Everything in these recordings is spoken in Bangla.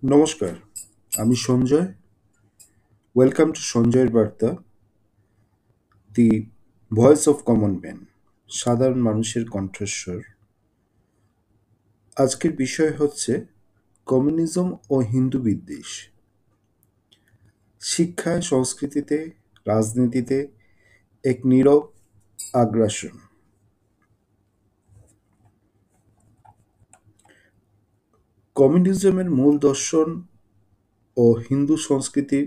নমস্কার, আমি সঞ্জয়। ওয়েলকাম টু সঞ্জয়ের বার্তা, the voice of common man, সাধারণ মানুষের কণ্ঠস্বর। আজকের বিষয় হচ্ছে কমিউনিজম ও হিন্দু বিদ্বেষ। শিক্ষায়, সংস্কৃতিতে, রাজনীতিতে এক নীরব আগ্রাসন। কমিউনিজমের মূল দর্শন ও হিন্দু সংস্কৃতির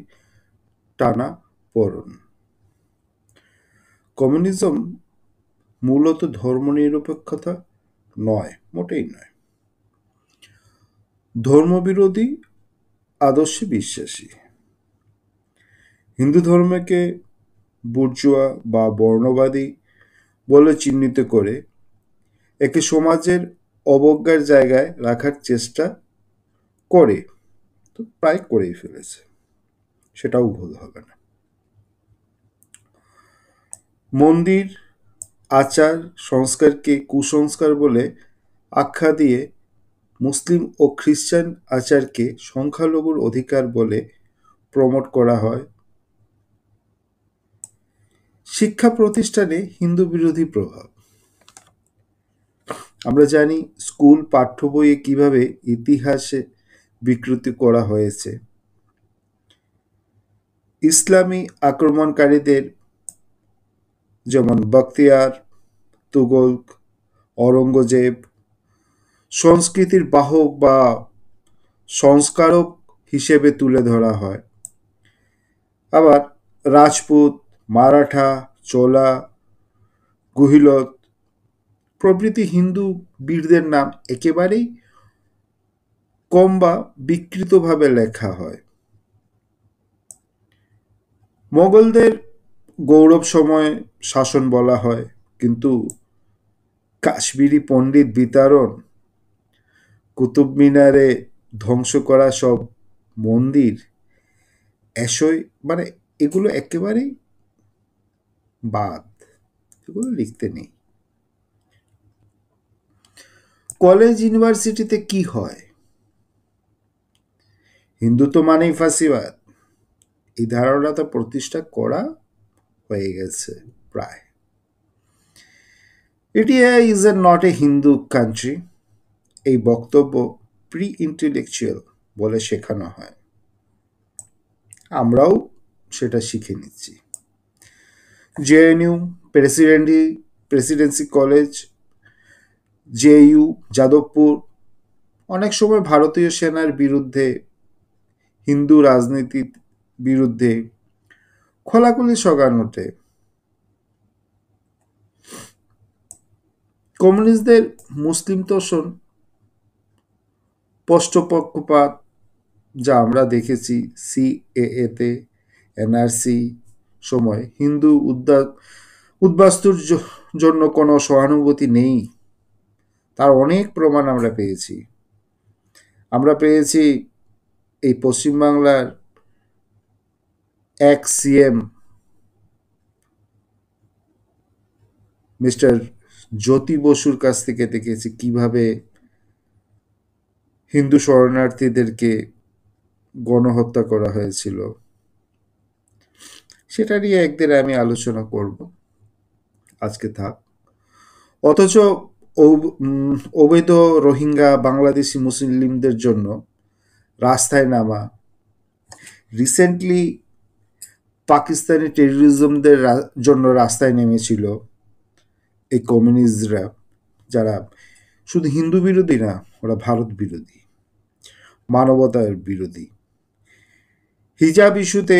টানাপোড়েন। কমিউনিজম মূলত ধর্মনিরপেক্ষতা নয়, মোটেই নয়। ধর্মবিরোধী আদর্শে বিশ্বাসী। হিন্দু ধর্মকে বুর্জোয়া বা বর্ণবাদী বলে চিহ্নিত করে একে সমাজের অবজ্ঞার জায়গায় রাখার চেষ্টা করে, তো প্রায় করেই ফেলেছে। সেটাও ভুল হবে না। মন্দির, আচার, সংস্কারকে কুসংস্কার বলে আখ্যা দিয়ে মুসলিম ও খ্রিস্টান আচারকে সংখ্যালঘুর অধিকার বলে প্রমোট করা হয়। শিক্ষা প্রতিষ্ঠানে হিন্দু বিরোধী প্রভাব। আমরা জানি স্কুল পাঠ্য বইয়ে কিভাবে ইতিহাসে বিকৃতি করা হয়েছে। ইসলামী আক্রমণকারীদের যেমন বখতিয়ার, তুগলক, অরঙ্গজেব সংস্কৃতির বাহক বা সংস্কারক হিসেবে তুলে ধরা হয়। আবার রাজপুত, মারাঠা, চোলা, গুহিলত প্রভৃতি হিন্দু বীরদের নাম একেবারেই কম বা বিকৃতভাবে লেখা হয়। মোগলদের গৌরব সময় শাসন বলা হয়, কিন্তু কাশ্মীরি পণ্ডিত বিতরণ, কুতুব মিনারে ধ্বংস করা সব মন্দির, এসই মানে এগুলো একেবারেই বাদ, এগুলো লিখতে নেই। কলেজ ইউনিভার্সিটিতে কি হয়? হিন্দুত্ব মানেই ফাঁসিবাদ, এই ধারণাটা প্রতিষ্ঠা করা হয়ে গেছে প্রায়। India is a not a Hindu country, এই বক্তব্য প্রি ইন্টেলেকচুয়াল বলে শেখানো হয়। আমরাও সেটা শিখে নিচ্ছি। JNU, Presidency college, JU, Jadavpur অনেক সময় ভারতীয় সেনার বিরুদ্ধে, হিন্দু রাজনীতির বিরুদ্ধে খোলাখুলি স্লোগান ওঠে। কমিউনিস্টদের মুসলিম তোষণ, পৃষ্ঠপক্ষপাত, যা আমরা দেখেছি সিএএতে, এনআরসি সময় হিন্দু উদ্বাস্তুর জন্য কোনো সহানুভূতি নেই, তার অনেক প্রমাণ আমরা পেয়েছি। আমরা পেয়েছি এই পশ্চিমবাংলার এক সিএম মিস্টার জ্যোতি বসুর কাছ থেকে দেখেছি কিভাবে হিন্দু শরণার্থীদেরকে গণহত্যা করা হয়েছিল। সেটা নিয়ে একদিন আমি আলোচনা করব, আজকে থাক। অথচ অবৈধ রোহিঙ্গা বাংলাদেশি মুসলিমদের জন্য রাস্তায় নামা, রিসেন্টলি পাকিস্তানি টেররিজমদের জন্য রাস্তায় নেমেছিল এই কমিউনিস্টরা, যারা শুধু হিন্দু বিরোধী না, ওরা ভারত বিরোধী, মানবতার বিরোধী। হিজাব ইস্যুতে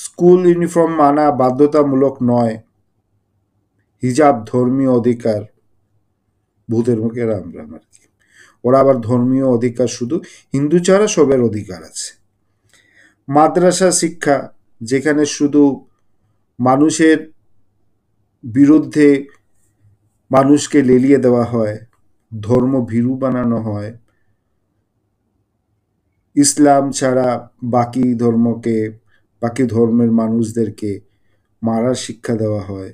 স্কুল ইউনিফর্ম মানা বাধ্যতামূলক নয়, হিজাব ধর্মীয় অধিকার, ভূতের মুখে রাম রাম আর কি। ওরা আবার ধর্মীয় অধিকার শুধু হিন্দু ছাড়া সবের অধিকার আছে। মাদ্রাসা শিক্ষা, যেখানে শুধু মানুষের বিরুদ্ধে মানুষকে লেলিয়ে দেওয়া হয়, ধর্ম ভীরু বানানো হয়, ইসলাম ছাড়া বাকি ধর্মের মানুষদেরকে মারার শিক্ষা দেওয়া হয়,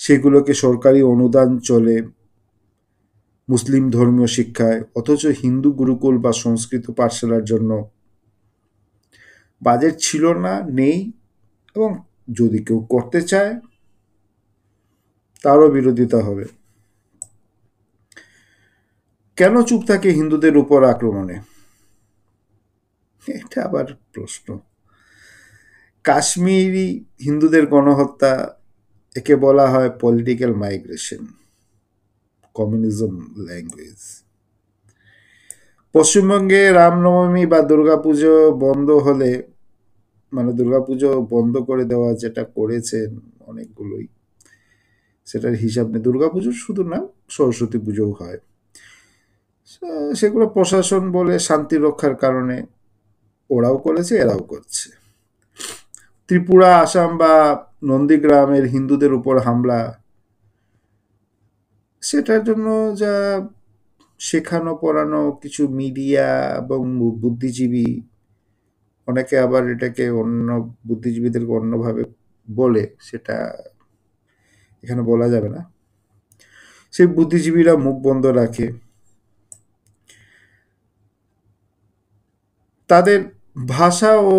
সেগুলোকে সরকারি অনুদান চলে, মুসলিম ধর্মীয় শিক্ষায়, অথচ হিন্দু গুরুকুল বা সংস্কৃত পাঠশালার জন্য বাজেট ছিল না, নেই, এবং যদি কেউ করতে চায় তারও বিরোধিতা হবে। কেন চুপ থাকে হিন্দুদের উপর আক্রমণে? এটা আবার প্রশ্ন। কাশ্মীরি হিন্দুদের গণহত্যা, একে বলা হয় পলিটিক্যাল মাইগ্রেশন, কমিউনিজম ল্যাঙ্গুয়েজ। পশ্চিমবঙ্গে রামনবমী বা দুর্গাপুজো বন্ধ হলে, মানে দুর্গাপুজো বন্ধ করে দেওয়া যেটা করেছেন অনেকগুলোই, সেটার হিসাব নেই। দুর্গাপুজো শুধু না, সরস্বতী পুজোও হয়। সেগুলো প্রশাসন বলে শান্তি রক্ষার কারণে ওরাও করেছে, এরাও করছে। ত্রিপুরা, আসাম বা নন্দীগ্রামের হিন্দুদের উপর হামলা, সেটার জন্য যা শেখানো পড়ানো কিছু মিডিয়া এবং বুদ্ধিজীবী, অনেকে আবার এটাকে অন্য বুদ্ধিজীবীদেরকে অন্যভাবে বলে, সেটা এখানে বলা যাবে না। সেই বুদ্ধিজীবীরা মুখ বন্ধ রাখে। তাদের ভাষা ও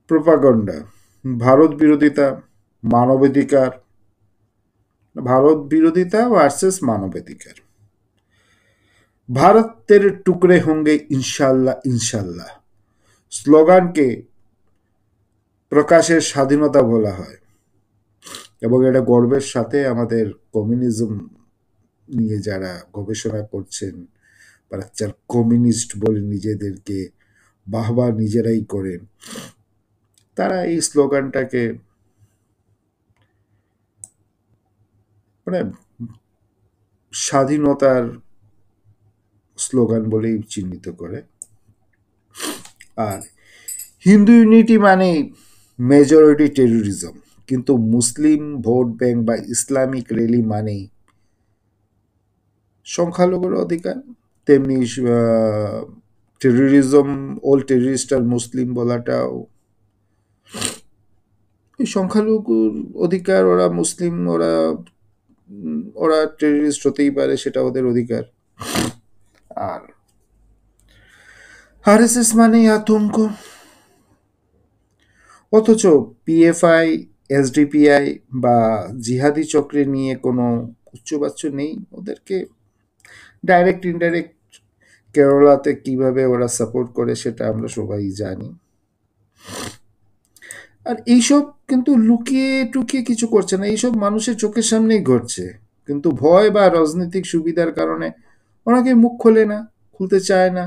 প্রোপাগান্ডা, ভারত বিরোধিতা, মানবাধিকার, ভারত বিরোধিতা ভার্সেস মানবাধিকার, ভারতের টুকরে হোঙ্গে ইনশাল্লাহ ইনশাল্লাহ স্লোগানকে প্রকাশের স্বাধীনতা বলা হয়, এবং এটা গর্বের সাথে আমাদের কমিউনিজম নিয়ে যারা গবেষণা করছেন বা যারা কমিউনিস্ট বলে নিজেদেরকে বাহবা নিজেরাই করেন, তারা এই স্লোগানটাকে মানে স্বাধীনতার স্লোগান বলেই চিহ্নিত করে। আর হিন্দু ইউনিটি মানে মেজরিটি টেরোরিজম, কিন্তু মুসলিম ভোট ব্যাংক বা ইসলামিক র্যালি মানেই সংখ্যালঘুর অধিকার। তেমনি টেরোরিজম, অল টেররিস্ট আর মুসলিম বলাটাও এই সংখ্যালঘুর অধিকার। ওরা মুসলিম, ওরা টেররিস্ট হতেই পারে, সেটা ওদের অধিকার। আর আরএসএস মানেই আতঙ্ক, অথচ পিএফআই, এসডিপিআই বা জিহাদি চক্রে নিয়ে কোনো উচ্চবাচ্য নেই। ওদেরকে ডাইরেক্ট ইনডাইরেক্ট কেরালাতে কিভাবে ওরা সাপোর্ট করে সেটা আমরা সবাই জানি। আর এইসব কিন্তু লুকিয়ে টুকিয়ে কিছু করছে না, এইসব মানুষের চোখের সামনেই ঘটছে, কিন্তু ভয় বা রাজনৈতিক সুবিধার কারণে অনেকে মুখ খোলে না, খুলতে চায় না।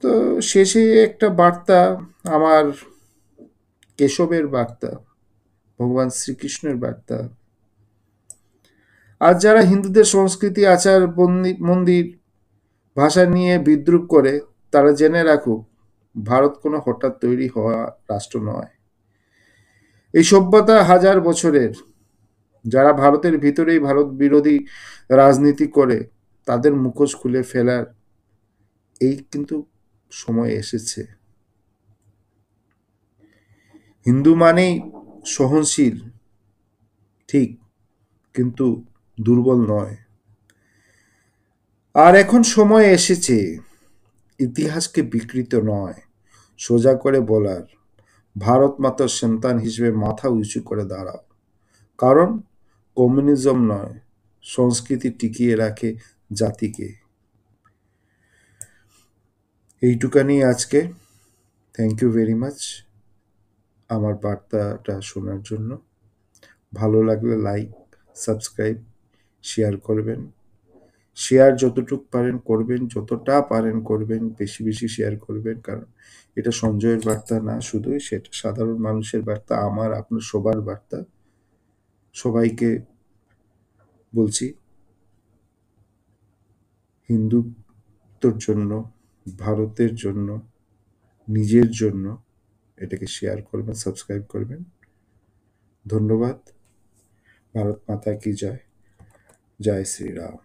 তো শেষে একটা বার্তা, আমার কেশবের বার্তা, ভগবান শ্রীকৃষ্ণের বার্তা। আর যারা হিন্দুদের সংস্কৃতি, আচার, মন্দির, ভাষা নিয়ে বিদ্রুপ করে, তারা জেনে রাখুক, ভারত কোনো হঠাৎ তৈরি হওয়া রাষ্ট্র নয়। এই সভ্যতা হাজার বছরের। যারা ভারতের ভিতরেই ভারত বিরোধী রাজনীতি করে, তাদের মুখোশ খুলে ফেলার এই কিন্তু সময় এসেছে। হিন্দু মানেই সহনশীল, ঠিক, কিন্তু দুর্বল নয়। আর এখন সময় এসেছে ইতিহাসকে বিকৃত নয়, সোজা করে বলার, ভারত মাতার সন্তান হিসেবে মাথা উঁচু করে দাঁড়াও। কারণ কমিউনিজম নয়, সংস্কৃতি টিকিয়ে রাখে জাতিকে। এইটুকানি আজকে। থ্যাংক ইউ ভেরি মাচ আমার বার্তাটা শোনার জন্য। ভালো লাগলে লাইক, সাবস্ক্রাইব, শেয়ার করবেন। শেয়ার যতটুকু পারেন করবেন, যতটা পারেন করবেন, বেশি বেশি শেয়ার করবেন। কারণ এটা সঞ্জয়ের বার্তা না শুধুই, সেটা সাধারণ মানুষের বার্তা, আমার আপনার সবার বার্তা। সবাইকে বলছি, হিন্দুত্বর জন্য, ভারতের জন্য, নিজের জন্য এটাকে শেয়ার করবেন, সাবস্ক্রাইব করবেন। ধন্যবাদ। ভারত মাতা কি জয়। জয় শ্রীরাম।